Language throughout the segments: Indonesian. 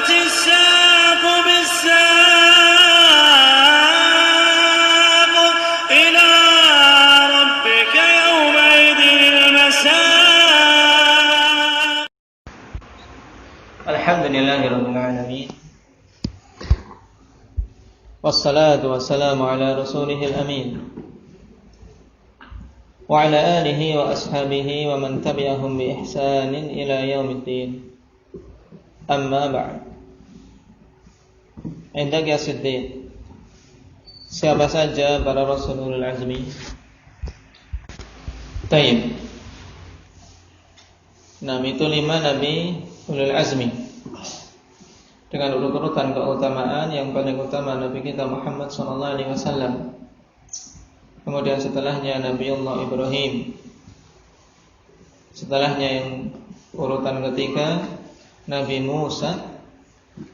والتفت الساق بالساق إلى ربك يومئذ المساق. الحمد لله رب العالمين والصلاة والسلام على رسوله الأمين وعلى آله وأصحابه ومن تبعهم بإحسان إلى يوم الدين. أما بعد. Indak ya Siddiq, siapa saja para Rasulul Azmi? Taib. Itu 5 Nabi Ulul Azmi dengan urut-urutan keutamaan. Yang paling utama Nabi kita Muhammad SAW. Kemudian setelahnya Nabiullah Ibrahim. Setelahnya yang urutan ketiga Nabi Musa.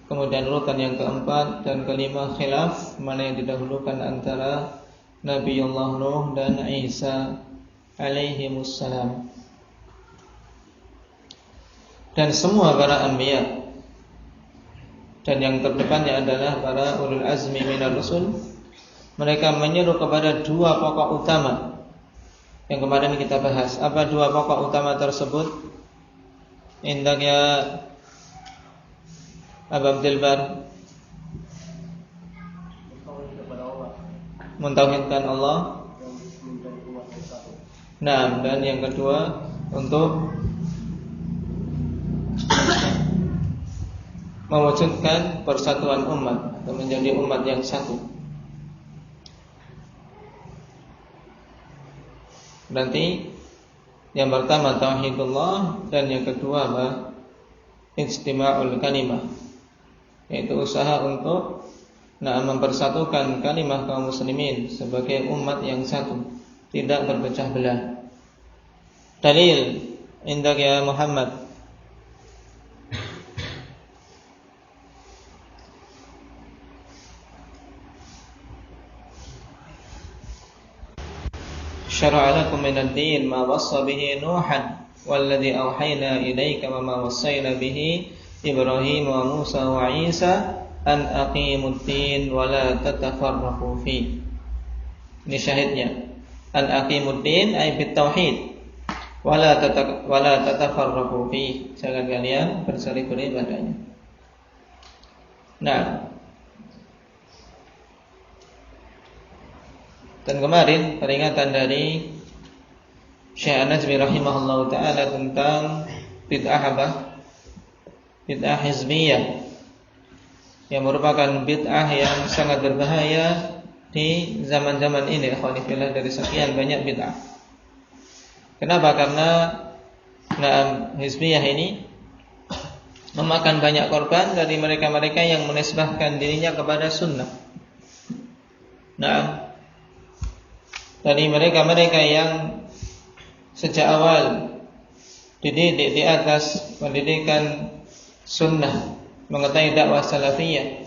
Kemudian urutan yang keempat dan kelima khilaf, mana yang didahulukan antara Nabiullah Nuh dan Isa alaihimussalam. Dan semua para anbiya, dan yang terdepannya adalah para ulul azmi minar rusul. Mereka menyeru kepada 2 pokok utama yang kemarin kita bahas. Apa 2 pokok utama tersebut? Indak ya Abu Abdul Bar. Mentauhidkan Allah. Nah, dan yang kedua untuk mewujudkan persatuan umat atau menjadi umat yang satu. Berarti yang pertama tauhidullah dan yang kedua apa? Ijtima'ul kalimah, yaitu usaha untuk mempersatukan kalimah kaum muslimin sebagai umat yang satu, tidak berpecah belah. Dalil indak ya Muhammad. Syara'a lakum minad din ma wassa bihi Nuhan walladzi auhayna ilaika wa ma wassayna bihi Ibrahim wa Musa wa Isa an aqimud din wa la tatafarraqu fi. Ini syahidnya. An aqimud din ay bit tauhid wa la tatafarraqu fi. Jangan kalian berselisih padanya. Nah, dan kemarin peringatan dari Syekh An-Najmi rahimahullahu ta'ala tentang bid'ah bid'ah hizbiyah, yang merupakan bid'ah yang sangat berbahaya di zaman-zaman ini. Alhamdulillah, dari sekian banyak bid'ah. Kenapa? Karena hizbiyah ini memakan banyak korban dari mereka-mereka yang menisbahkan dirinya kepada sunnah. Dari mereka-mereka yang sejak awal dididik di atas pendidikan sunnah, mengetahui dakwah salafiyah,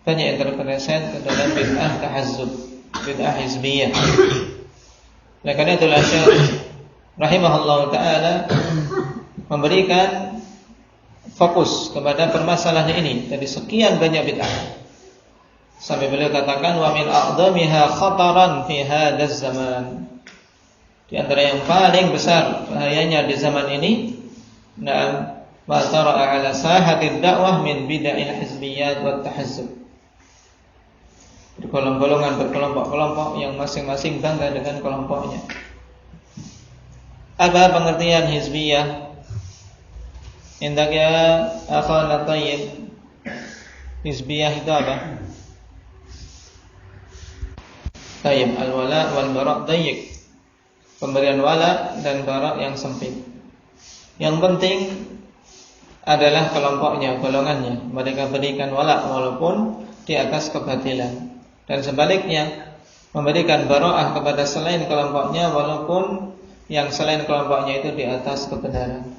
banyak yang terpeleset ke dalam bid'ah tahazzub, bid'ah hizbiyah. Oleh karena itulah Syekh rahimahullah ta'ala memberikan fokus kepada permasalahan ini dari sekian banyak bid'ah. Sampai beliau katakan wa min a'dhamiha khataran fi hadzal zaman. Di antara yang paling besar bahayanya di zaman ini, ma tara'a ala sahatid dakwah min bid'il hizbiyat wat tahazzub. Golongan-golongan berkelompok-kelompok yang masing-masing bangga dengan kelompoknya. Apa pengertian hizbiyah? Indak ya akhana tayyib. Hizbiyah itu apa? Tayyib, al-wala wal bara' dayyik. Pemberian wala dan bara' yang sempit. Yang penting adalah kelompoknya, golongannya. Mereka berikan wala walaupun di atas kebatilan. Dan sebaliknya, memberikan bara'ah kepada selain kelompoknya walaupun yang selain kelompoknya itu di atas kebenaran,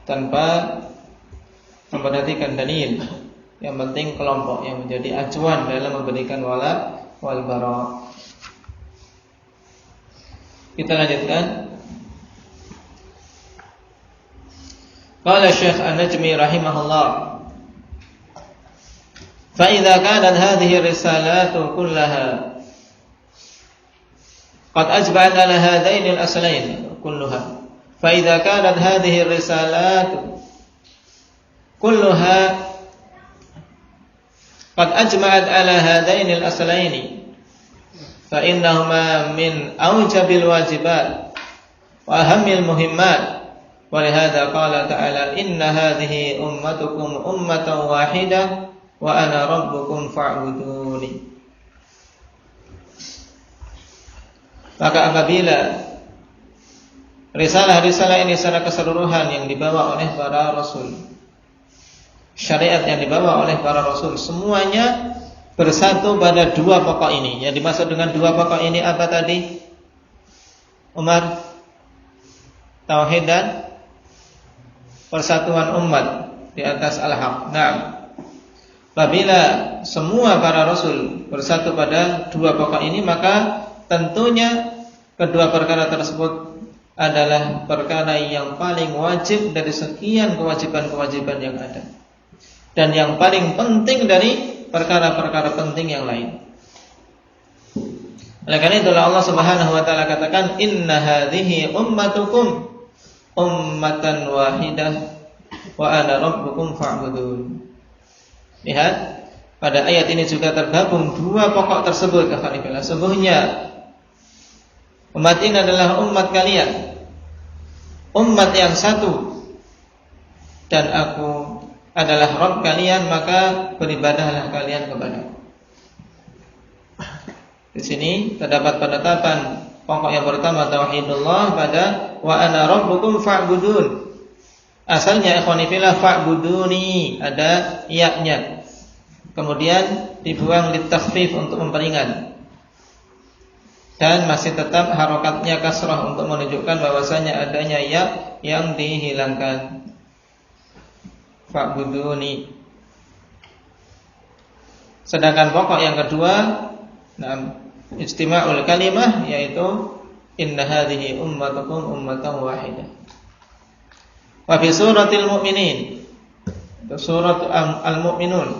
tanpa memperhatikan dalil. Yang penting kelompok yang menjadi acuan dalam memberikan wala wal bara'. Kita lanjutkan. Qala Syekh An-Najmi rahimahullah, fa idza kanat hadhihi risalatu kullaha qad ajba'at ala hadaini al-aslain kulluha, fa idza kanat hadhihi risalatu kulluha qad ajma'at ala hadaini al-aslain fa innahuma min awjabil wajibat wa ahammil muhimmat. Walihada qala ta'ala inna hadhihi ummatukum ummatan wahidah wa ana rabbukum fa'buduni. Maka apabila risalah-risalah ini secara keseluruhan yang dibawa oleh para rasul, syariat yang dibawa oleh para rasul, semuanya bersatu pada dua pokok ini. Yang dimaksud dengan dua pokok ini apa tadi? Umar, tauhid dan persatuan umat di atas al-haq. Naam. Apabila semua para rasul bersatu pada dua pokok ini, maka tentunya kedua perkara tersebut adalah perkara yang paling wajib dari sekian kewajiban-kewajiban yang ada, dan yang paling penting dari perkara-perkara penting yang lain. Oleh karena itulah Allah Subhanahu wa taala katakan inna hadhihi ummatukum ummatan wahidah wa ana rabbukum fa'budun. Lihat, pada ayat ini juga tergabung dua pokok tersebut. Sesungguhnya umat ini adalah umat kalian, umat yang satu, dan aku adalah Rabb kalian, maka beribadahlah kalian kepadaku. Di sini terdapat penetapan pokok yang pertama tauhidullah pada wa ana rabbukum fa'budun. Asalnya ikhwani fillah fa'buduni, ada ya-nya. Kemudian dibuang litakhfif untuk memperingan. Dan masih tetap harokatnya kasrah untuk menunjukkan bahwasanya adanya ya yang dihilangkan. Fa'buduni. Sedangkan pokok yang kedua, istima'ul kalimah, yaitu inna hadhihi ummatukum ummatan wahidah. Wa fi suratil mu'minin, surat al-mu'minun,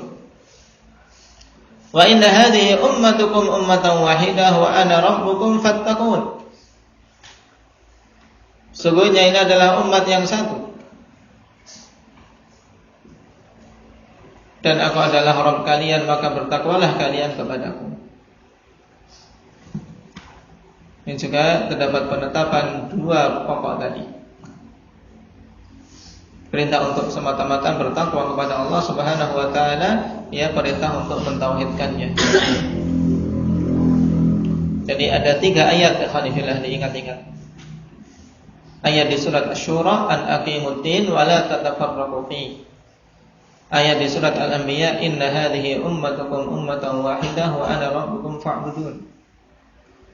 wa inna hadhihi ummatukum ummatan wahidah wa ana rabbukum fattaqun. Sesungguhnya ini adalah umat yang satu, dan aku adalah Rabb kalian, maka bertakwalah kalian kepadaku. Ini juga terdapat penetapan dua pokok tadi. Perintah untuk semata-mata bertakwa kepada Allah Subhanahu wa taala, ya perintah untuk mentauhidkannya. Jadi ada 3 ayat ikhwanillah diingat-ingat. Ayat di surat Asy-Syura an aqimuddin wa la tatafarraqu fi. Ayat di surat Al-Anbiya inna hadhihi ummatukum ummatan wahidah wa ana rabbukum fa'budun.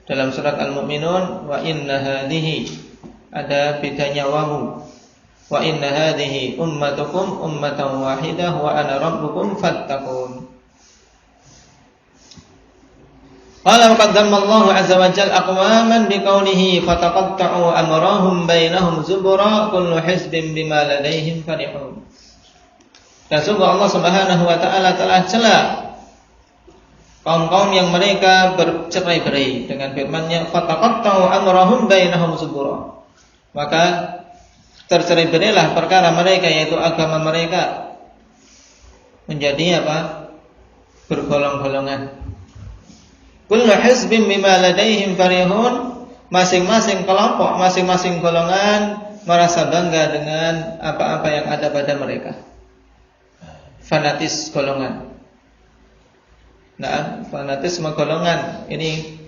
Dalam surat Al-Mu'minun wa inna hadhihi, ada bedanya wawu. Wa inna hadhihi ummatukum ummatan wahidah wa ana rabbukum fattaqun. Qala wa qaddama Allahu 'azza wa jalla aqwaman biqaulihi fataqatta'u amrahum bainahum zubura kullu hizbin bima ladaihim farihun. Dan sungguh Allah Subhanahu wa taala telah cela kaum-kaum yang mereka bercerai-berai dengan firman-Nya fataqatta'u amrahum bainahum zubura. Maka tercerai-berailah perkara mereka, yaitu agama mereka, menjadi apa? Bergolong-golongan. Kullu hizbin bima ladaihim farihun. Masing-masing kelompok, masing-masing golongan merasa bangga dengan apa-apa yang ada pada mereka. Fanatis golongan. Nah, fanatisme golongan ini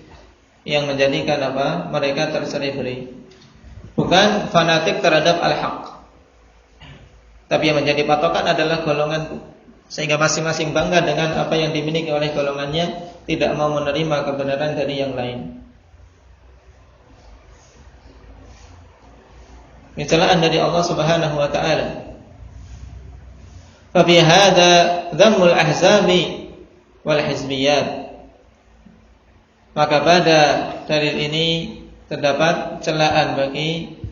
yang menjadikan apa? Mereka tercerai-berai. Bukan fanatik terhadap al-haq, tapi yang menjadi patokan adalah golongan, sehingga masing-masing bangga dengan apa yang dimiliki oleh golongannya, tidak mau menerima kebenaran dari yang lain. Ini celaan dari Allah Subhanahu wa taala. Fa fi hadza dhammul ahzabi wal hizbiyat. Maka pada dalil ini terdapat celaan bagi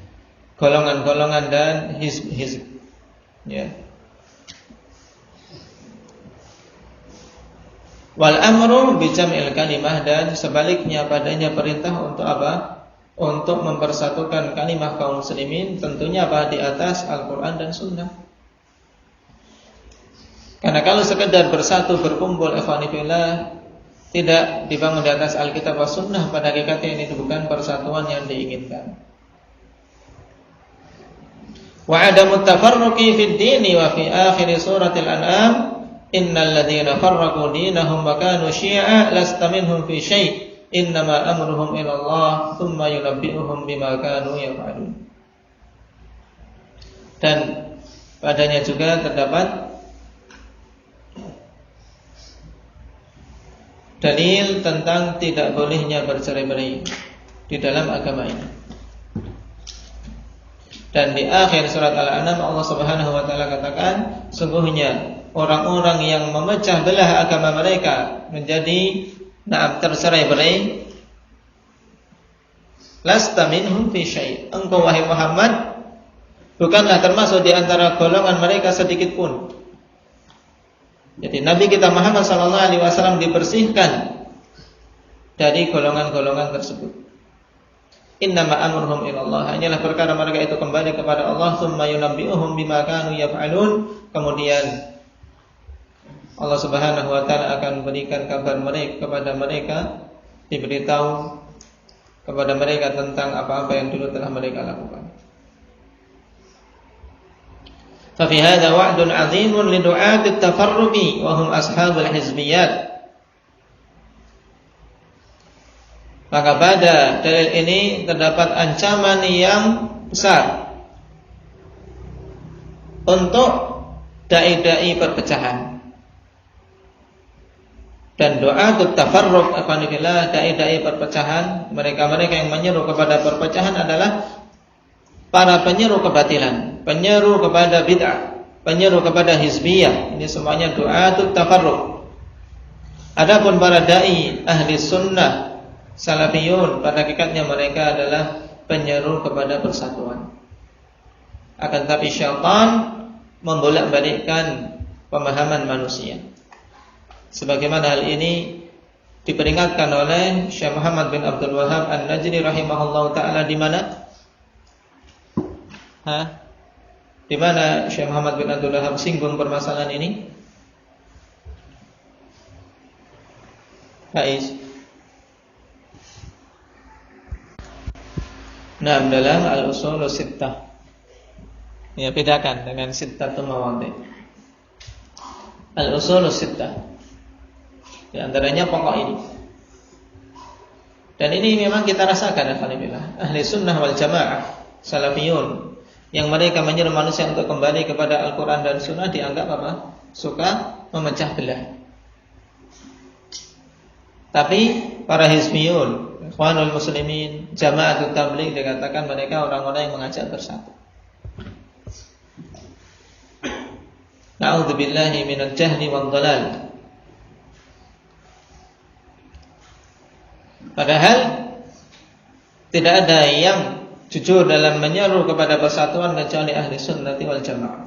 golongan-golongan dan hizb. Ya. Wal amru bi jam'il kalimah, dan sebaliknya padanya perintah untuk apa? Untuk mempersatukan kalimah kaum muslimin, tentunya apa? Di atas Al-Qur'an dan Sunnah. Karena kalau sekedar bersatu berkumpul ikhwani fillah tidak dibangun di atas Alkitab wa Sunnah, pada hakikatnya ini bukan persatuan yang diinginkan. Wa adamu tafarruqi fid dini wa fi akhir suratil An'am, innal ladzina farraqu dinahum wa kanu syi'a lasta minhum fi syai' innama amruhum ila Allah thumma yunabbi'uhum bima kanu yaf'alun. Dan padanya juga terdapat dalil tentang tidak bolehnya bercerai-berai di dalam agama ini. Dan di akhir surat Al-An'am Allah Subhanahu wa taala katakan, sungguhnya orang-orang yang memecah belah agama mereka menjadi tercerai-berai, lasta minhum fi syai', engkau wahai Muhammad bukanlah termasuk di antara golongan mereka sedikit pun. Jadi Nabi kita Muhammad sallallahu alaihi wasallam dibersihkan dari golongan-golongan tersebut. Innama amruhum ila Allah, hanyalah perkara mereka itu kembali kepada Allah, tsumma yunabbi'uhum bima kanu yaf'alun, kemudian Allah Subhanahu wa taala akan berikan kabar mereka kepada mereka, diberitahu kepada mereka tentang apa-apa yang dulu telah mereka lakukan. Fa fi hadza wa'dun 'azimun li du'ati at-tafarruqi wa hum ashabul hizbiyat. Maka pada dalil ini terdapat ancaman yang besar untuk dai-dai perpecahan. Dan doa tafarruq afanillah, dai-dai perpecahan, mereka-mereka yang menyeru kepada perpecahan adalah para penyeru kebatilan, penyeru kepada bid'ah, penyeru kepada hizbiyah. Ini semuanya doa tafarruq. Adapun para dai ahli sunnah salafiyun, pada hakikatnya mereka adalah penyeru kepada persatuan. Akan tapi syaitan membolak-balikkan pemahaman manusia. Sebagaimana hal ini diperingatkan oleh Syekh Muhammad bin Abdul Wahhab An-Najdi rahimahullahu taala di mana? Di mana Syekh Muhammad bin Abdul Wahhab singgung permasalahan ini? Faiz. Nah, dalam Al-Usul Sittah. Ya, bedakan dengan Sittatul Mawadhi'. Al-Usul Sittah. Di antaranya pokok ini. Dan ini memang kita rasakan alhamdulillah. Ahli sunnah wal jamaah, salafiyun, yang mereka menyeru manusia untuk kembali kepada Al-Quran dan Sunnah dianggap apa? Suka memecah belah. Tapi para hizbiyun, ikhwanul muslimin, jama'atut tabligh, dikatakan mereka orang-orang yang mengajak bersatu. Na'udzubillahi minal jahli wal dhalal. Padahal tidak ada yang jujur dalam menyeru kepada persatuan kecuali ahli sunnati wal jamaah.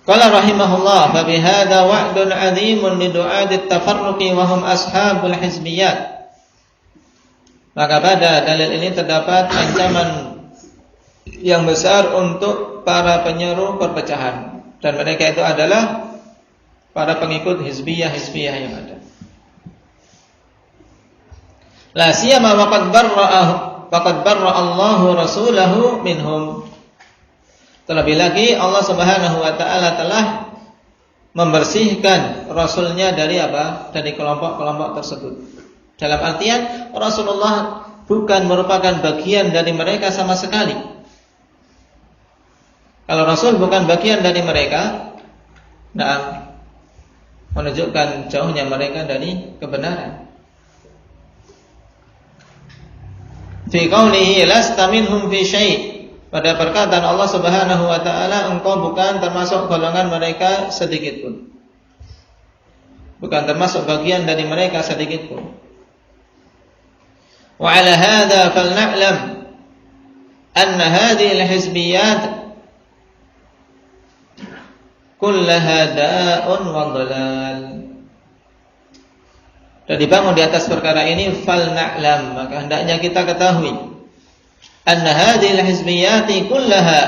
Qala rahimahullah, fa bihadza wa'dun 'azimun li du'ati at-tafarruqi wa hum ashabul hizbiyat. Maka pada dalil ini terdapat ancaman yang besar untuk para penyeru perpecahan, dan mereka itu adalah para pengikut hizbiyah yang ada. La siyama waqad barra Allahu rasulahu minhum. Terlebih lagi Allah Subhanahu wa taala telah membersihkan rasulnya dari apa? Dari kelompok-kelompok tersebut. Dalam artian Rasulullah bukan merupakan bagian dari mereka sama sekali. Kalau Rasul bukan bagian dari mereka, menunjukkan jauhnya mereka dari kebenaran. Fi qawlihi lasta minhum fi syai', pada perkataan Allah Subhanahu wa taala, engkau bukan termasuk golongan mereka sedikit pun. Bukan termasuk bagian dari mereka sedikit pun. Wa 'ala hadza falna'lam anna hadhihi al-hizbiyat kullaha da'un wa dhalal. Dan dibangun di atas perkara ini fal na'lam, maka hendaknya kita ketahui anna hadhil hizbiyati kullaha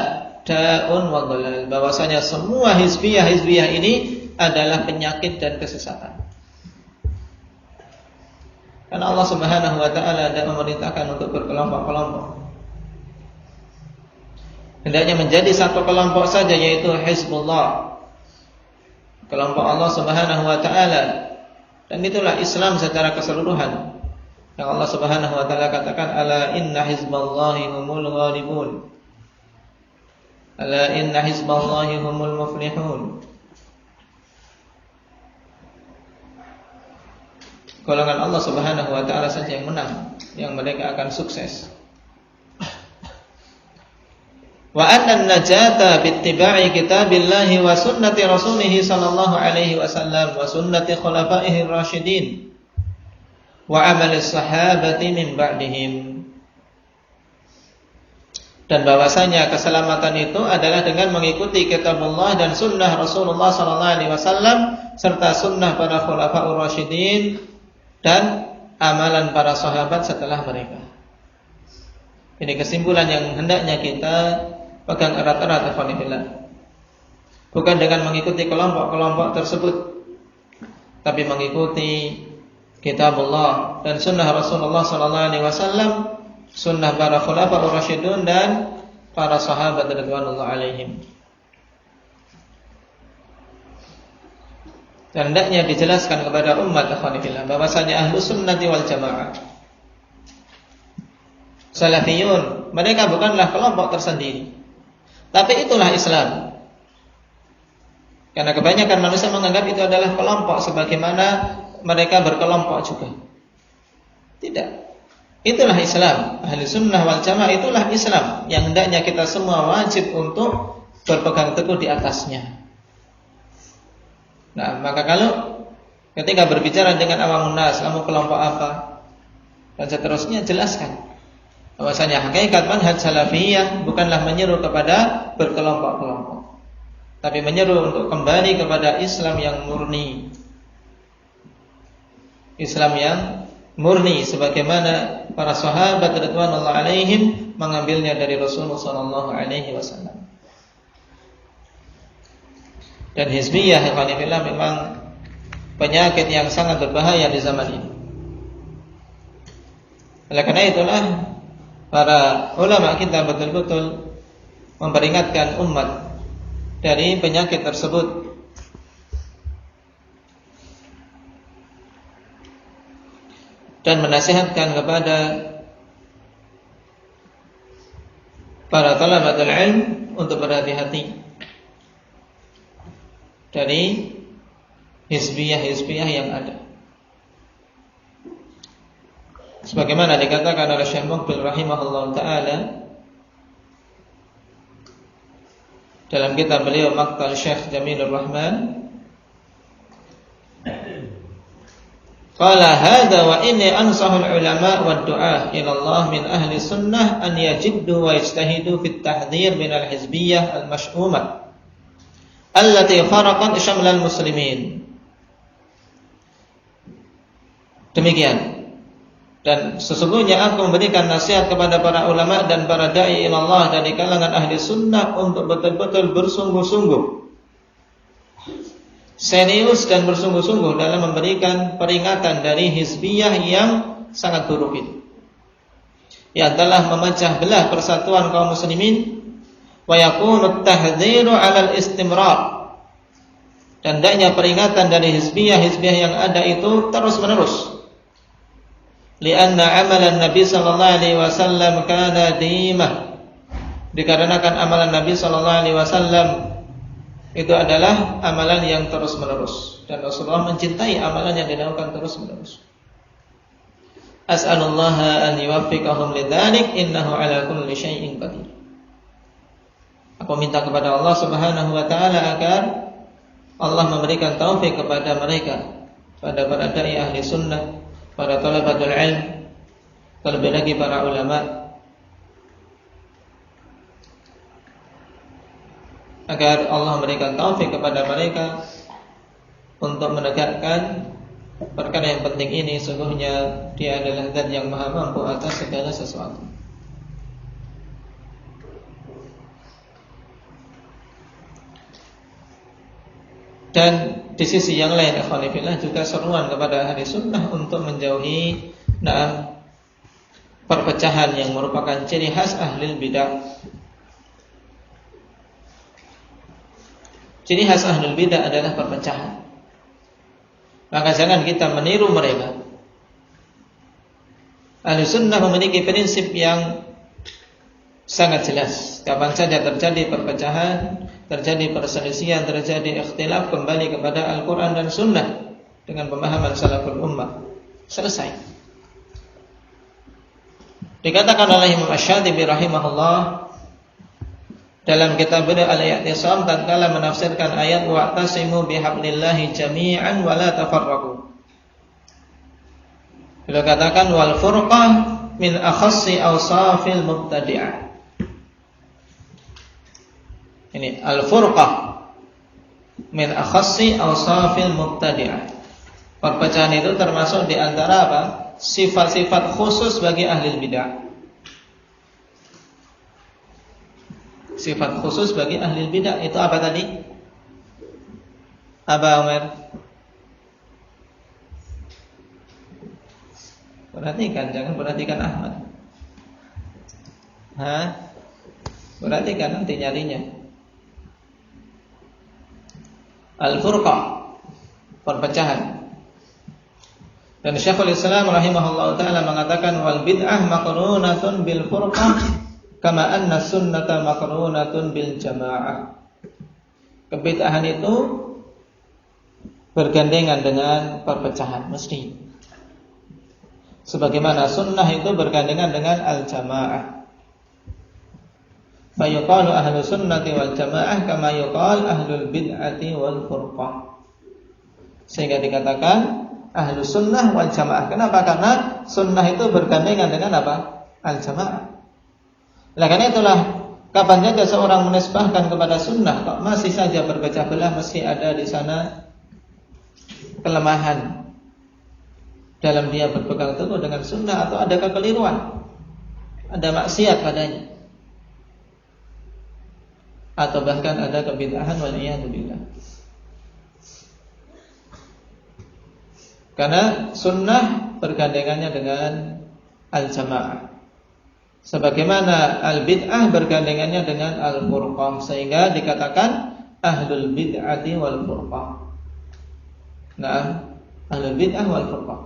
da'un wa dhalal, bahwasanya semua hizbiyah ini adalah penyakit dan kesesatan. Karena Allah Subhanahu wa taala tidak memerintahkan untuk berkelompok-kelompok. Hendaknya menjadi satu kelompok saja, yaitu Hizbullah, kelompok Allah Subhanahu wa taala. Dan itulah Islam secara keseluruhan. Yang Allah Subhanahu wa taala katakan, ala inna hizballahi humul ghalibun. Ala inna hizballahi humul muflihun. Golongan Allah Subhanahu wa taala saja yang menang, yang mereka akan sukses. Wa anna najata bittiba'i kitabillahi wa sunnati rasulih sallallahu alaihi wasallam wa sunnati khulafaihi rasyidin wa amali sahabati min ba'dihim. Dan bahwasanya keselamatan itu adalah dengan mengikuti kitabullah dan sunnah Rasulullah sallallahu alaihi wasallam serta sunnah para khulafaur rasyidin dan amalan para sahabat setelah mereka. Ini kesimpulan yang hendaknya kita pegang erat-erat, ikhwanillah. Bukan dengan mengikuti kelompok-kelompok tersebut, tapi mengikuti kitabullah dan sunnah Rasulullah sallallahu alaihi wasallam, sunnah para khulafaur rasyidun dan para sahabat radhiyallahu alaihim. Dan hendaknya dijelaskan kepada umat, ikhwanillah, bahwasanya ahlus sunnati wal jamaah, salafiyun, mereka bukanlah kelompok tersendiri, tapi itulah Islam. Karena kebanyakan manusia menganggap itu adalah kelompok, sebagaimana mereka berkelompok juga. Tidak. Itulah Islam. Ahli sunnah wal jamaah itulah Islam yang hendaknya kita semua wajib untuk berpegang teguh di atasnya. Nah, maka kalau ketika berbicara dengan awamun nas, kamu kelompok apa dan seterusnya, jelaskan bahwasanya hakikat manhaj salafiyah bukanlah menyeru kepada berkelompok-kelompok, tapi menyeru untuk kembali kepada Islam yang murni. Islam yang murni sebagaimana para sahabat radhiyallahu alaihim mengambilnya dari Rasulullah sallallahu alaihi wasallam. Dan hizbiyah memang penyakit yang sangat berbahaya di zaman ini. Oleh karena itulah para ulama kita betul-betul memperingatkan umat dari penyakit tersebut. Dan menasihatkan kepada para talabatul ilm untuk berhati-hati dari hizbiyah yang ada. Sebagaimana dikatakan oleh Syekh Muqbil rahimahullah ta'ala dalam kitab beliau Maqtal Syekh Jamilur Rahman, qala hadza wa inni ansahul ulama wad du'a ila Allah min ahli sunnah an yajiddu wa yajtahidu fit tahdhir min al hizbiyah al mash'umah allati faraqat syamlal muslimin. Demikian. Dan sesungguhnya aku memberikan nasihat kepada para ulama dan para da'i ila Allah dari kalangan ahli sunnah untuk betul-betul bersungguh-sungguh, serius dan bersungguh-sungguh dalam memberikan peringatan dari hizbiyah yang sangat buruk itu, yang telah memecah belah persatuan kaum muslimin. Wa yakunu at-tahdhiru 'ala al-istimrar, dan hendaknya peringatan dari hizbiyah yang ada itu terus-menerus. Lianna amalan Nabi sallallahu alaihi wasallam kana dimah, dikarenakan amalan Nabi sallallahu alaihi wasallam itu adalah amalan yang terus-menerus, dan Rasulullah mencintai amalan yang dilakukan terus-menerus. As'alullaha an yuwaffiqahum lidzalik innahu ala kulli syai'in qadir. Aku minta kepada Allah Subhanahu wa taala agar Allah memberikan taufik kepada mereka, pada para dai ahli sunnah, para talabatul ilm, terlebih lagi para ulama, agar Allah memberikan taufik kepada mereka untuk menegakkan perkara yang penting ini. Sungguhnya Dia adalah Zat yang Maha Mampu atas segala sesuatu. Dan di sisi yang lain, ikhwan fillah, juga seruan kepada ahli sunnah untuk menjauhi perpecahan yang merupakan ciri khas ahli bidah. Ciri khas ahli bidah adalah perpecahan. Maka jangan kita meniru mereka. Ahli sunnah memiliki prinsip yang sangat jelas. Kapan saja terjadi perpecahan, terjadi perselisihan, terjadi ikhtilaf, kembali kepada Al-Quran dan Sunnah dengan pemahaman salaful ummah. Selesai. Dikatakan oleh Imam Asy-Syatibi rahimahullah dalam kitab beliau Al-I'tisam tatkala menafsirkan ayat wa'tasimu bihablillahi jami'an wa la tafarraqu. Beliau katakan wal furqah min akhassi awsafil mubtadi'ah. Ini al-furqah min akhassi awsafil mubtadi'ah. Perpecahan itu termasuk di antara apa? Sifat-sifat khusus bagi ahli bidah. Sifat khusus bagi ahli bidah itu apa tadi? Apa Umar? Perhatikan, jangan perhatikan Ahmad. Perhatikan nanti nyarinya. Al-furqah, perpecahan. Dan Syekhul Islam rahimahullah ta'ala mengatakan wal bid'ah maqrunatun bil furqah kama anna sunnata maqrunatun bil jamaah. Kebid'ahan itu bergandengan dengan perpecahan, mesti. Sebagaimana sunnah itu bergandengan dengan al-jamaah. Fa yuqalu ahlus sunnati wal jamaah kama yuqal ahlul bid'ati wal furqah. Sehingga dikatakan ahlus sunnah wal jamaah. Kenapa? Karena sunnah itu bergandengan dengan apa? Al-jamaah. Nah, karena itulah kapan saja seorang menisbahkan kepada sunnah kok masih saja berpecah belah, mesti ada di sana kelemahan dalam dia berpegang teguh dengan sunnah, atau ada kekeliruan, ada maksiat padanya, atau bahkan ada kebid'ahan wal iyadu billah. Karena sunnah bergandengannya dengan al-jamaah, sebagaimana al-bid'ah bergandengannya dengan al-furqah, sehingga dikatakan ahlul bid'ati wal furqah. Nah, ahlul bid'ah wal furqah.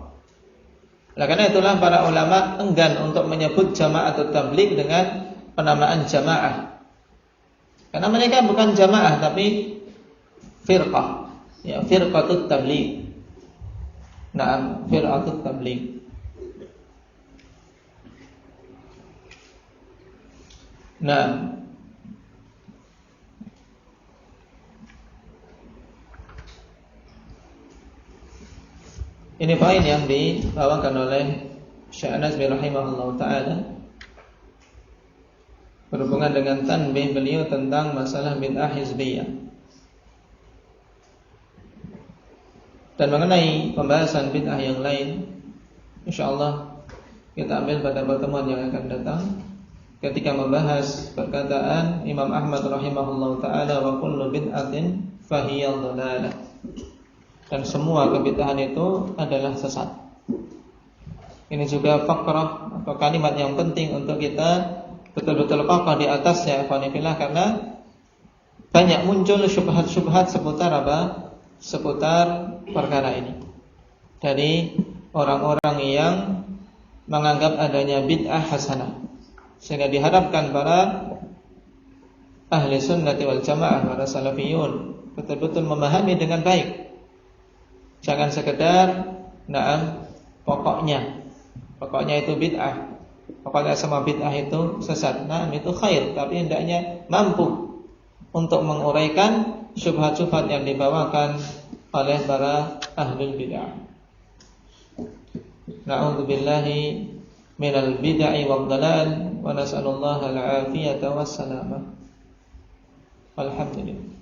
Nah, karena itulah para ulama enggan untuk menyebut jama'atut tabligh dengan penamaan jamaah. Karena mereka bukan jamaah tapi firqah, ya, firqatut tabligh. Nah, firqatut tabligh. Nah, ini poin yang dibawakan oleh Syekh Anas bin rahimahullah ta'ala berhubungan dengan tanbih beliau tentang masalah bid'ah hizbiyah. Dan mengenai pembahasan bid'ah yang lain, insyaallah kita ambil pada pertemuan yang akan datang ketika membahas perkataan Imam Ahmad rahimahullah ta'ala wa kullu bid'atin fahiyya dhalalah. Dan semua kebid'ahan itu adalah sesat. Ini juga fakrah atau kalimat yang penting untuk kita betul-betul kokoh di atasnya, karena banyak muncul syubhat-syubhat seputar apa? Seputar perkara ini dari orang-orang yang menganggap adanya bid'ah hasanah, sehingga diharapkan para ahli sunnati wal jamaah, para salafiyun betul-betul memahami dengan baik. Jangan sekedar pokoknya itu bid'ah, pokoknya semua bid'ah itu sesat. Itu khair, tapi hendaknya mampu untuk menguraikan syubhat-syubhat yang dibawakan oleh para ahlul bid'ah. Na'udzubillahi minal bid'ah wad dhalal wa nas'alullaha al-'afiyata was salamah. Alhamdulillah.